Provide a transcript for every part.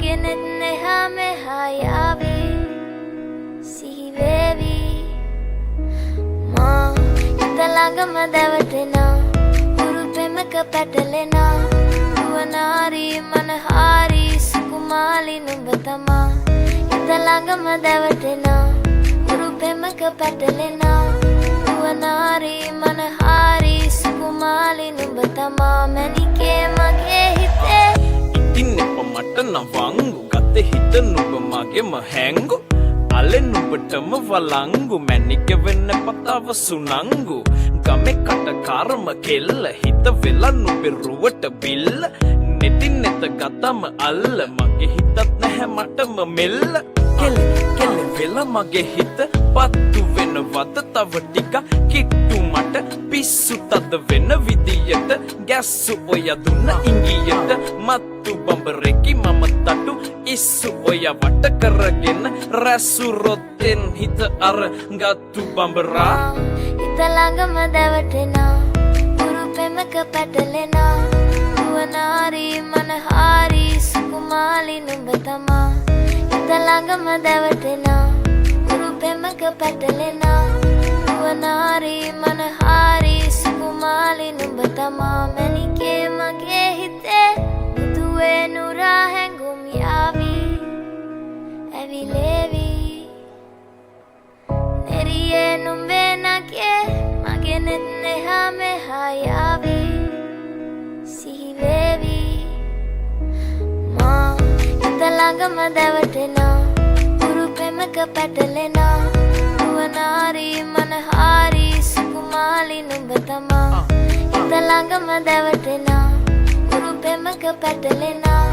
මගෙනෙත් නෙහා මෙහා යාවි සිහිවේවි මා හිත ළඟම දැවටෙනා උරු පෙමක පැටලෙනා නුවනාරි මනහාරි සුකුමාලි නුඹ තමා හිත ළඟම දැවටෙනා උරු පෙමක පැටලෙනා නුවනාරි මනහාරි සුකුමාලි නුඹ තමා මැනිකේ මගේ හිතේ ඉතින් එප මට නවංගු ගත හිත නුඹ මගෙම හැංගු අලෙ නුඹටම වලංගු මැනික වෙන්න පතාව සුනංගු ගමේ කටකාරම කෙල්ල හිත වෙලා නුඹේ රුවට බිල්ල නෙතින් නෙත ගතම අල්ල මගේ හිතත් නැහැ මටම මෙල්ල කෙල කෙල වෙලා මගේ හිත පත්තු වෙනවද තව ටික කිට්ටු මට පිස්සු තද වෙන විදියට ගැස්සු ඔය දුන්න ඉංගියට මත්තු බඹරෙකි මම තටු ඉස්සු ඔය වට කරගෙන රැසු රොත්තෙන් හිත අර ගත්තු බඹරා හිත ළඟම දැවටෙනා උරු පෙමක පැටලෙනා නුවනාරි මනහාරි සුකුමාලි නුඹ තමා හිත ළඟම දැවටෙනා උරු පෙමක පැටලෙනා නුවනාරි මනහාරි සුකුමාලි නුඹ තමා මැනිකේ මගේ හිතේ මුදුවේ නුරා හැඟුම් යාවි ඇවිලේවි නෙරියේ නුඹේ නගේ මගෙනෙත් නෙහා මෙහා යාවි සිහිවේවි මා හිත ළඟම දැවටෙනා උරු පෙමක පැටලෙනා නුවනාරි මනහාරි සුකුමාලි නුඹ තමා හිත ළඟම දැවටෙනා උරු පෙමක පැටලෙනා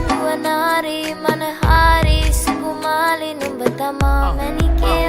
නුවනාරි මනහාරි සුකුමාලි නුඹ තමා මැනිකේ